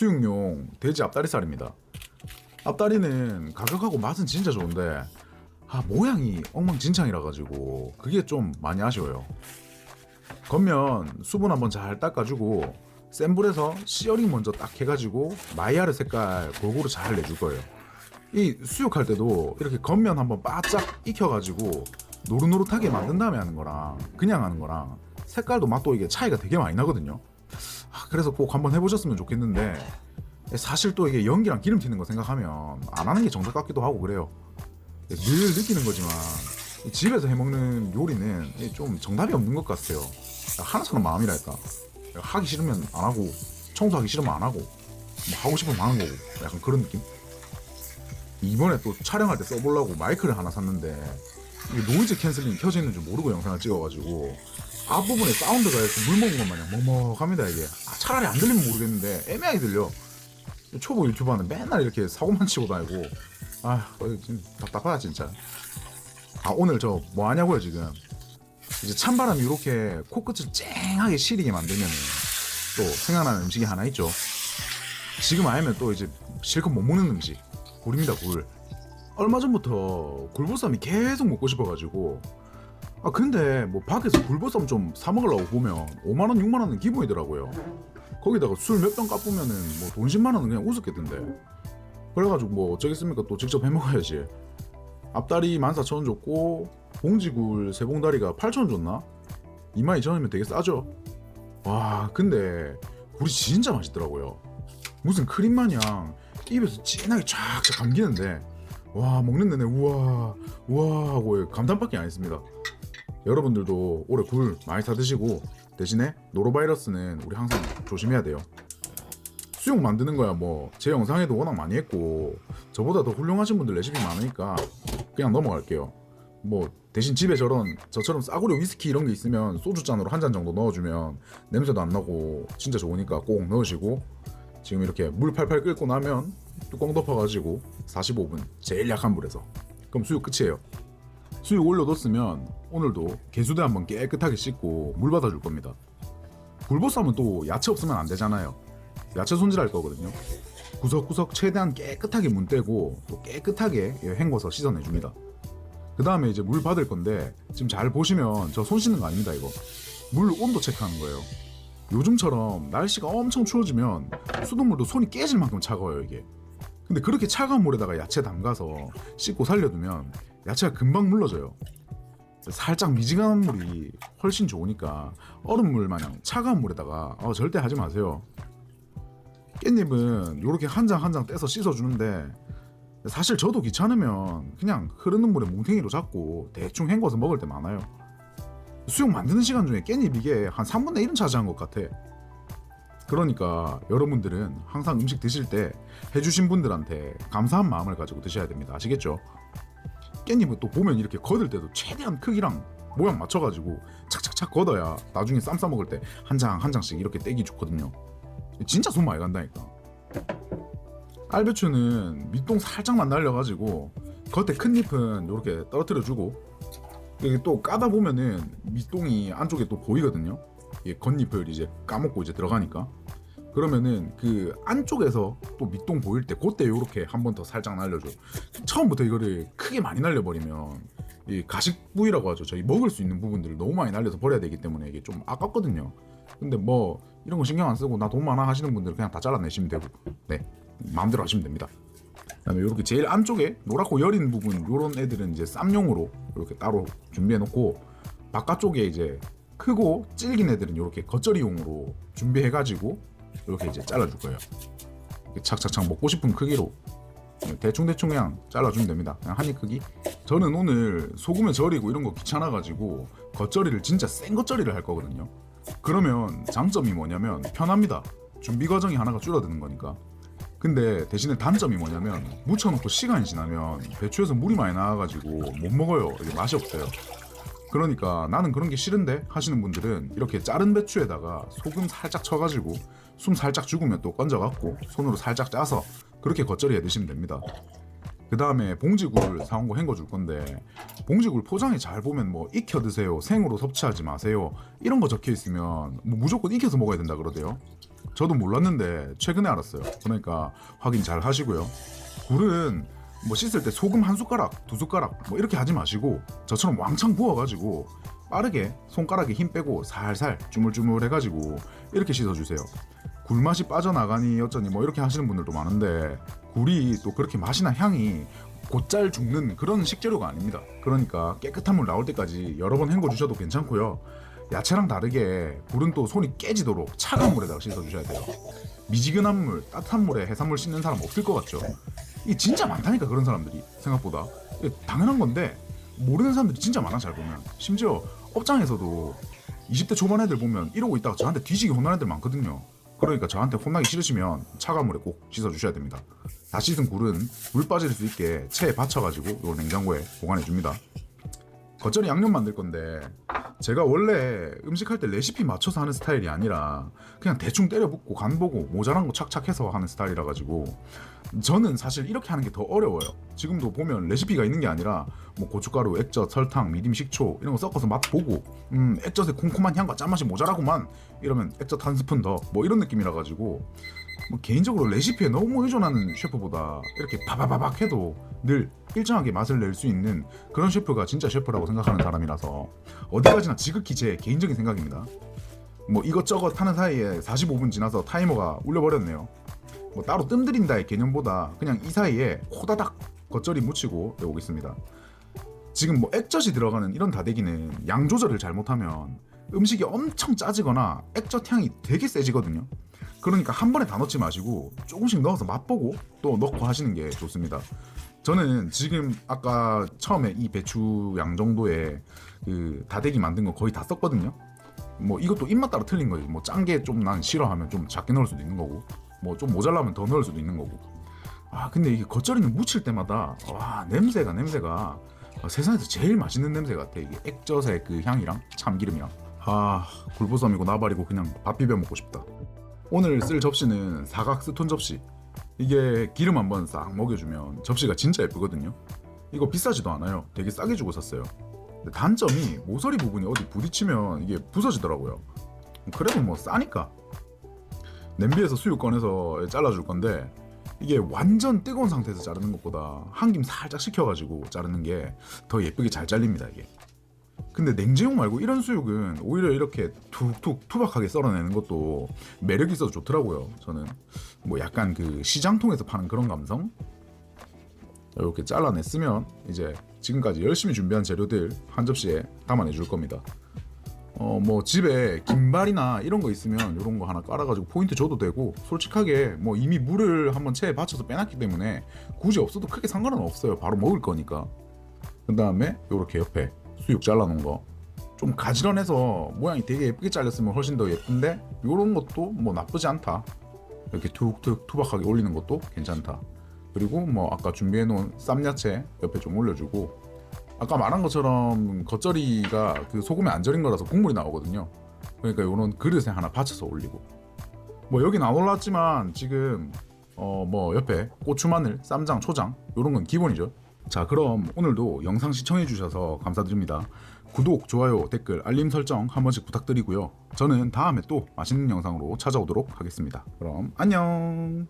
수육용 돼지 앞다리살입니다. 앞다리는 가격하고 맛은 진짜 좋은데 모양이 엉망진창이라 가지고 그게 좀 많이 아쉬워요. 겉면 수분 한번 잘 닦아주고 센 불에서 시어링 먼저 딱 해가지고 마이야르 색깔 골고루 잘 내줄 거예요. 이 수육할 때도 이렇게 겉면 한번 바짝 익혀가지고 노릇노릇하게 만든 다음에 하는 거랑 그냥 하는 거랑 색깔도 맛도 이게 차이가 되게 많이 나거든요. 그래서 꼭 한번 해보셨으면 좋겠는데 사실 또 이게 연기랑 기름 튀는 거 생각하면 안 하는 게 정석 같기도 하고 그래요. 늘 느끼는 거지만 집에서 해먹는 요리는 좀 정답이 없는 것 같아요. 하나 사는 마음이랄까. 하기 싫으면 안 하고 청소하기 싫으면 안 하고 뭐 하고 싶으면 하는 거고 약간 그런 느낌? 이번에 또 촬영할 때 써보려고 마이크를 하나 샀는데 이게 노이즈 캔슬링 켜져 있는 줄 모르고 영상을 찍어가지고 앞부분에 사운드가 이렇게 물 먹은 것 마냥 먹먹합니다 이게. 차라리 안 들리면 모르겠는데 애매하게 들려. 초보 유튜버는 맨날 이렇게 사고만 치고 다니고 지금 답답하다 진짜. 오늘 저 뭐 하냐고요 지금. 이제 찬바람이 이렇게 코끝을 쨍하게 시리게 만들면 또 생각나는 음식이 하나 있죠. 지금 아니면 또 이제 실컷 못 먹는 음식 굴입니다. 굴. 얼마 전부터 굴보쌈이 계속 먹고 싶어가지고 근데 뭐 밖에서 굴보쌈 좀 사 먹으려고 보면 5만원 6만원은 기본이더라고요. 거기다가 술 몇 병 까쁘면은 뭐 돈 10만원은 그냥 우습겠던데. 그래가지고 뭐 어쩌겠습니까, 또 직접 해먹어야지. 앞다리 14,000원 줬고 봉지굴 세봉다리가 8,000원 줬나? 22,000원이면 되게 싸죠. 와 근데 굴이 진짜 맛있더라고요. 무슨 크림 마냥 입에서 진하게 쫙쫙 감기는데 와 먹는 내내 우와 하고 감탄밖에 안 했습니다. 여러분들도 올해 굴 많이 사 드시고 대신에 노로바이러스는 우리 항상 조심해야 돼요. 수육 만드는 거야 뭐 제 영상에도 워낙 많이 했고 저보다 더 훌륭하신 분들 레시피 많으니까 그냥 넘어갈게요. 뭐 대신 집에 저처럼 싸구려 위스키 이런 게 있으면 소주잔으로 한 잔 정도 넣어주면 냄새도 안 나고 진짜 좋으니까 꼭 넣으시고, 지금 이렇게 물 팔팔 끓고 나면 뚜껑 덮어가지고 45분 제일 약한 불에서, 그럼 수육 끝이에요. 수육 올려뒀으면 오늘도 개수대 한번 깨끗하게 씻고 물 받아줄 겁니다. 굴보쌈은 또 야채 없으면 안 되잖아요. 야채 손질할 거거든요. 구석구석 최대한 깨끗하게 문 떼고 또 깨끗하게 헹궈서 씻어내줍니다. 그 다음에 이제 물 받을 건데 지금 잘 보시면 저 손 씻는 거 아닙니다. 이거 물 온도 체크하는 거예요. 요즘처럼 날씨가 엄청 추워지면 수돗물도 손이 깨질 만큼 차가워요 이게. 근데 그렇게 차가운 물에다가 야채 담가서 씻고 살려두면 야채가 금방 물러져요. 살짝 미지근한 물이 훨씬 좋으니까 얼음물 마냥 차가운 물에다가 절대 하지 마세요. 깻잎은 이렇게 한 장 한 장 떼서 씻어주는데 사실 저도 귀찮으면 그냥 흐르는 물에 뭉탱이로 잡고 대충 헹궈서 먹을 때 많아요. 수육 만드는 시간 중에 깻잎 이게 한 3분의 1은 차지한 것 같아. 그러니까 여러분들은 항상 음식 드실 때 해주신 분들한테 감사한 마음을 가지고 드셔야 됩니다. 아시겠죠? 깻잎은 또 보면 이렇게 걷을 때도 최대한 크기랑 모양 맞춰가지고 착착착 걷어야 나중에 쌈 싸 먹을 때 한 장 한 장씩 이렇게 떼기 좋거든요. 진짜 손 많이 간다니까. 알배추는 밑동 살짝만 날려가지고 겉에 큰 잎은 이렇게 떨어뜨려주고, 여기 또 까다 보면은 밑동이 안쪽에 또 보이거든요. 이 겉잎을 이제 까먹고 이제 들어가니까, 그러면은 그 안쪽에서 또 밑동 보일 때 그때 요렇게 한 번 더 살짝 날려줘. 처음부터 이거를 크게 많이 날려버리면 이 가식 부위라고 하죠. 저희 먹을 수 있는 부분들을 너무 많이 날려서 버려야 되기 때문에 이게 좀 아깝거든요. 근데 뭐 이런 거 신경 안 쓰고 나 돈 많아 하시는 분들은 그냥 다 잘라내시면 되고, 네 마음대로 하시면 됩니다. 그다음에 이렇게 제일 안쪽에 노랗고 여린 부분 요런 애들은 이제 쌈용으로 이렇게 따로 준비해 놓고, 바깥쪽에 이제 크고 질긴 애들은 이렇게 겉절이용으로 준비해 가지고 이렇게 이제 잘라줄 거예요. 착착착 먹고 싶은 크기로 대충대충 그냥 잘라주면 됩니다. 그냥 한 입 크기. 저는 오늘 소금에 절이고 이런 거 귀찮아가지고 겉절이를 진짜 센 겉절이를 할 거거든요. 그러면 장점이 뭐냐면 편합니다. 준비 과정이 하나가 줄어드는 거니까. 근데 대신에 단점이 뭐냐면 묻혀놓고 시간이 지나면 배추에서 물이 많이 나와가지고 못 먹어요. 이게 맛이 없어요. 그러니까 나는 그런 게 싫은데 하시는 분들은 이렇게 자른 배추에다가 소금 살짝 쳐가지고 숨 살짝 죽으면 또 건져갖고 손으로 살짝 짜서 그렇게 겉절이 해 드시면 됩니다. 그 다음에 봉지굴 사온 거 헹궈 줄 건데, 봉지굴 포장에 잘 보면 뭐 익혀 드세요, 생으로 섭취하지 마세요 이런 거 적혀 있으면 뭐 무조건 익혀서 먹어야 된다 그러대요. 저도 몰랐는데 최근에 알았어요. 그러니까 확인 잘 하시고요. 굴은 뭐 씻을 때 소금 한 숟가락, 두 숟가락 뭐 이렇게 하지 마시고 저처럼 왕창 부어가지고 빠르게 손가락에 힘 빼고 살살 주물주물 해가지고 이렇게 씻어주세요. 굴 맛이 빠져나가니 어쩌니 뭐 이렇게 하시는 분들도 많은데 굴이 또 그렇게 맛이나 향이 곧잘 죽는 그런 식재료가 아닙니다. 그러니까 깨끗한 물 나올 때까지 여러 번 헹궈 주셔도 괜찮고요. 야채랑 다르게 굴은 또 손이 깨지도록 차가운 물에다가 씻어주셔야 돼요. 미지근한 물, 따뜻한 물에 해산물 씻는 사람 없을 것 같죠? 이게 진짜 많다니까 그런 사람들이 생각보다. 이게 당연한 건데 모르는 사람들이 진짜 많아 잘 보면. 심지어 업장에서도 20대 초반 애들 보면 이러고 있다가 저한테 뒤지게 혼나는 애들 많거든요. 그러니까 저한테 혼나기 싫으시면 차가운 물에 꼭 씻어주셔야 됩니다. 다 씻은 굴은 물 빠질 수 있게 체에 받쳐가지고 요 냉장고에 보관해줍니다. 겉절이 양념 만들 건데 제가 원래 음식할 때 레시피 맞춰서 하는 스타일이 아니라 그냥 대충 때려 붓고 간 보고 모자란 거 착착해서 하는 스타일이라 가지고 저는 사실 이렇게 하는 게 더 어려워요. 지금도 보면 레시피가 있는 게 아니라 뭐 고춧가루, 액젓, 설탕, 미림, 식초 이런 거 섞어서 맛 보고 액젓의 콩콩한 향과 짠맛이 모자라구만 이러면 액젓 한 스푼 더 뭐 이런 느낌이라 가지고 뭐 개인적으로 레시피에 너무 의존하는 셰프보다 이렇게 바바바박 해도 늘 일정하게 맛을 낼 수 있는 그런 셰프가 진짜 셰프라고 생각하는 사람이라서 어디까지나 지극히 제 개인적인 생각입니다. 뭐 이것저것 하는 사이에 45분 지나서 타이머가 울려버렸네요. 뭐 따로 뜸들인다의 개념보다 그냥 이 사이에 호다닥 겉절이 묻히고 해오겠습니다. 지금 뭐 액젓이 들어가는 이런 다대기는 양 조절을 잘못하면 음식이 엄청 짜지거나 액젓 향이 되게 세지거든요. 그러니까 한 번에 다 넣지 마시고 조금씩 넣어서 맛보고 또 넣고 하시는 게 좋습니다. 저는 지금 아까 처음에 이 배추 양 정도의 그 다대기 만든 거 거의 다 썼거든요. 뭐 이것도 입맛 따라 틀린 거지. 뭐 짠 게 좀 난 싫어하면 좀 작게 넣을 수도 있는 거고, 뭐 좀 모자라면 더 넣을 수도 있는 거고. 아 근데 이게 겉절이는 무칠 때마다 와 냄새가 세상에서 제일 맛있는 냄새 같아. 이게 액젓의 그 향이랑 참기름이랑. 아 굴보쌈이고 나발이고 그냥 밥 비벼 먹고 싶다. 오늘 쓸 접시는 사각 스톤 접시. 이게 기름 한번 싹 먹여주면 접시가 진짜 예쁘거든요. 이거 비싸지도 않아요. 되게 싸게 주고 샀어요. 근데 단점이 모서리 부분이 어디 부딪히면 이게 부서지더라고요. 그래도 뭐 싸니까. 냄비에서 수육 꺼내서 잘라줄 건데 이게 완전 뜨거운 상태에서 자르는 것보다 한 김 살짝 식혀가지고 자르는 게 더 예쁘게 잘 잘립니다 이게. 근데 냉제육 말고 이런 수육은 오히려 이렇게 툭툭 투박하게 썰어내는 것도 매력이 있어서 좋더라고요. 저는 뭐 약간 그 시장통에서 파는 그런 감성. 이렇게 잘라냈으면 이제 지금까지 열심히 준비한 재료들 한 접시에 담아내 줄 겁니다. 뭐 집에 김발이나 이런 거 있으면 이런 거 하나 깔아가지고 포인트 줘도 되고, 솔직하게 뭐 이미 물을 한번 체에 받쳐서 빼놨기 때문에 굳이 없어도 크게 상관은 없어요. 바로 먹을 거니까. 그 다음에 이렇게 옆에 수육 잘라놓은 거 좀 가지런해서 모양이 되게 예쁘게 잘렸으면 훨씬 더 예쁜데 이런 것도 뭐 나쁘지 않다. 이렇게 툭툭 투박하게 올리는 것도 괜찮다. 그리고 뭐 아까 준비해놓은 쌈야채 옆에 좀 올려주고, 아까 말한 것처럼 겉절이가 그 소금에 안 절인 거라서 국물이 나오거든요. 그러니까 이런 그릇에 하나 받쳐서 올리고, 뭐 여긴 안 올랐지만 지금 뭐 옆에 고추, 마늘, 쌈장, 초장 이런 건 기본이죠. 자 그럼 오늘도 영상 시청해주셔서 감사드립니다. 구독, 좋아요, 댓글, 알림 설정 한 번씩 부탁드리고요. 저는 다음에 또 맛있는 영상으로 찾아오도록 하겠습니다. 그럼 안녕.